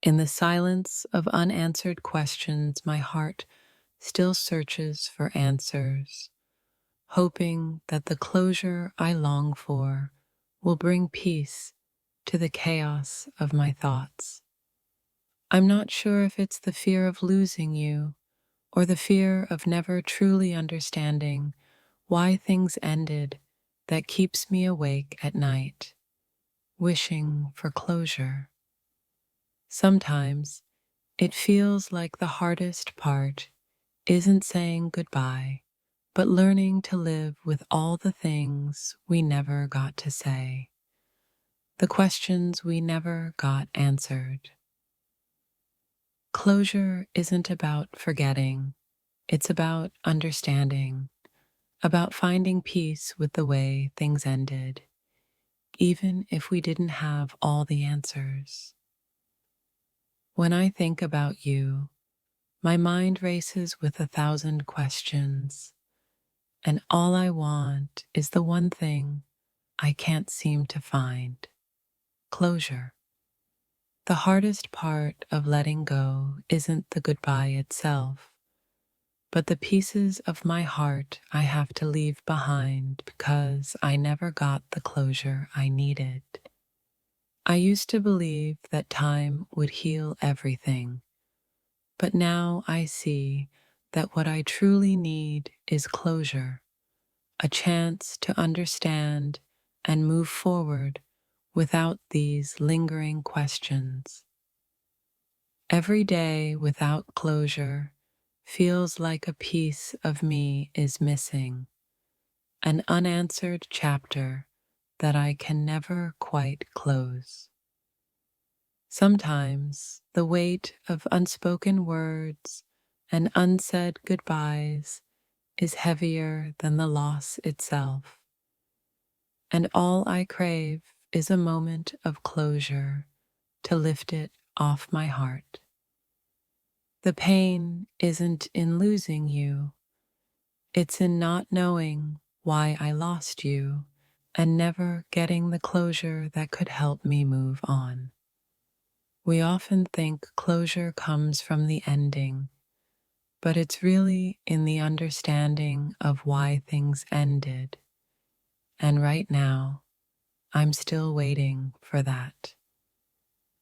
In the silence of unanswered questions, my heart still searches for answers, hoping that the closure I long for will bring peace to the chaos of my thoughts. I'm not sure if it's the fear of losing you or the fear of never truly understanding why things ended that keeps me awake at night, wishing for closure. Sometimes it feels like the hardest part isn't saying goodbye, but learning to live with all the things we never got to say, the questions we never got answered. Closure isn't about forgetting, it's about understanding, about finding peace with the way things ended, even if we didn't have all the answers. When I think about you, my mind races with 1,000 questions, and all I want is the one thing I can't seem to find: closure. The hardest part of letting go isn't the goodbye itself, but the pieces of my heart I have to leave behind because I never got the closure I needed. I used to believe that time would heal everything, but now I see that what I truly need is closure, a chance to understand and move forward without these lingering questions. Every day without closure feels like a piece of me is missing, an unanswered chapter that I can never quite close. Sometimes the weight of unspoken words and unsaid goodbyes is heavier than the loss itself, and all I crave is a moment of closure to lift it off my heart. The pain isn't in losing you, it's in not knowing why I lost you and never getting the closure that could help me move on. We often think closure comes from the ending, but it's really in the understanding of why things ended. And right now, I'm still waiting for that.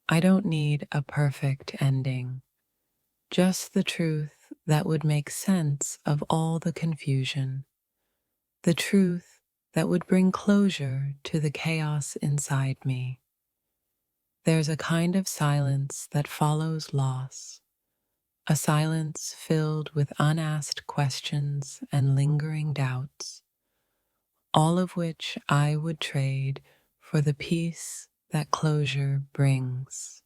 I don't need a perfect ending, just the truth that would make sense of all the confusion, the truth that would bring closure to the chaos inside me. There's a kind of silence that follows loss, a silence filled with unasked questions and lingering doubts, all of which I would trade for the peace that closure brings.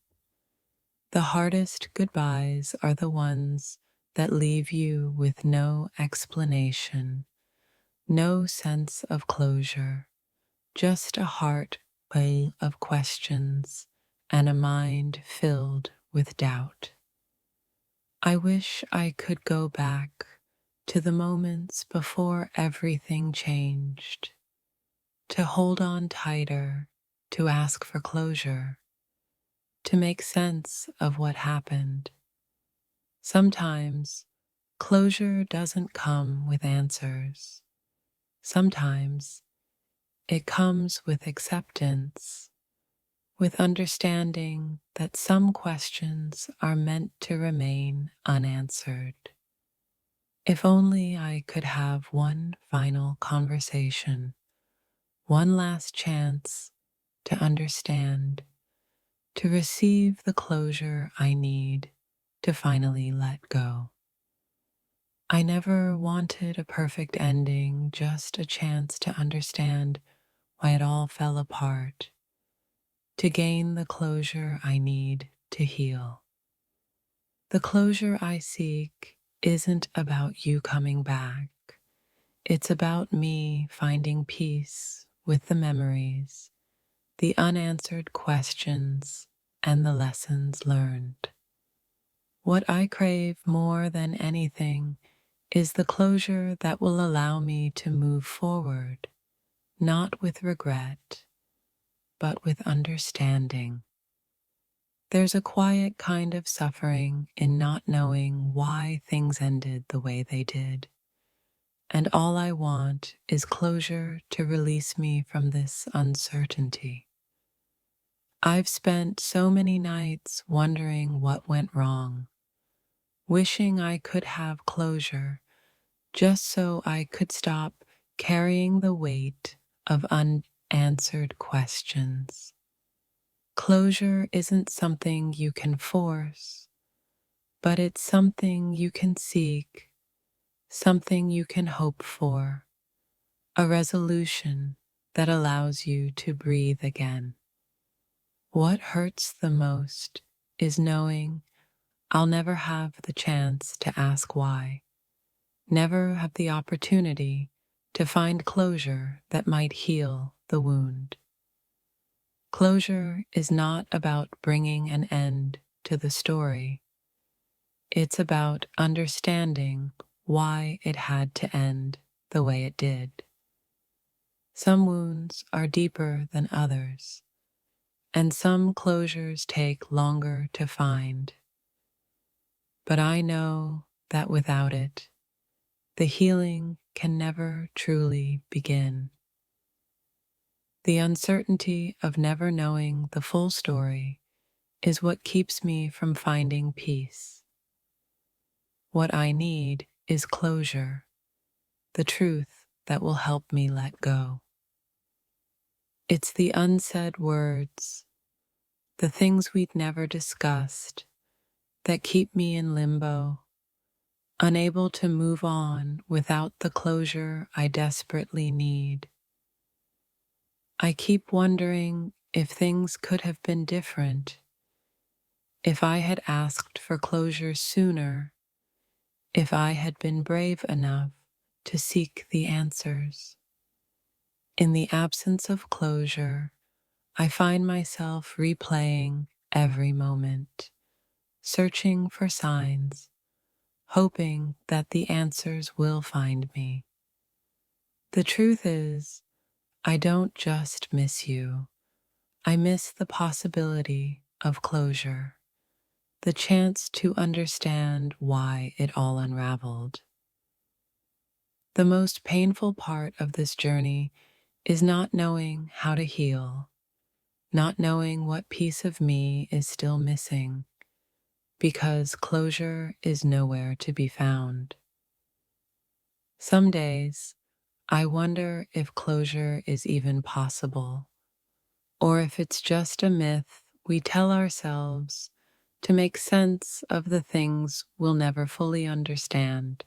The hardest goodbyes are the ones that leave you with no explanation, no sense of closure, just a heart full of questions and a mind filled with doubt. I wish I could go back to the moments before everything changed, to hold on tighter, to ask for closure, to make sense of what happened. Sometimes closure doesn't come with answers. Sometimes it comes with acceptance, with understanding that some questions are meant to remain unanswered. If only I could have one final conversation, one last chance to understand, to receive the closure I need to finally let go. I never wanted a perfect ending, just a chance to understand why it all fell apart, to gain the closure I need to heal. The closure I seek isn't about you coming back. It's about me finding peace with the memories, the unanswered questions, and the lessons learned. What I crave more than anything is the closure that will allow me to move forward, not with regret, but with understanding. There's a quiet kind of suffering in not knowing why things ended the way they did. And all I want is closure to release me from this uncertainty. I've spent so many nights wondering what went wrong, wishing I could have closure just so I could stop carrying the weight of unanswered questions. Closure isn't something you can force, but it's something you can seek, something you can hope for, a resolution that allows you to breathe again. What hurts the most is knowing I'll never have the chance to ask why, never have the opportunity to find closure that might heal the wound. Closure is not about bringing an end to the story. It's about understanding why it had to end the way it did. Some wounds are deeper than others, and some closures take longer to find. But I know that without it, the healing can never truly begin. The uncertainty of never knowing the full story is what keeps me from finding peace. What I need is closure, the truth that will help me let go. It's the unsaid words, the things we'd never discussed, that keep me in limbo, unable to move on without the closure I desperately need. I keep wondering if things could have been different, if I had asked for closure sooner, if I had been brave enough to seek the answers. In the absence of closure, I find myself replaying every moment, searching for signs, hoping that the answers will find me. The truth is, I don't just miss you. I miss the possibility of closure, the chance to understand why it all unraveled. The most painful part of this journey is not knowing how to heal, not knowing what piece of me is still missing, because closure is nowhere to be found. Some days, I wonder if closure is even possible, or if it's just a myth we tell ourselves to make sense of the things we'll never fully understand.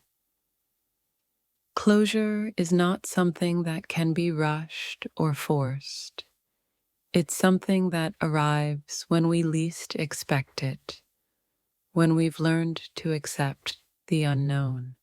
Closure is not something that can be rushed or forced. It's something that arrives when we least expect it, when we've learned to accept the unknown.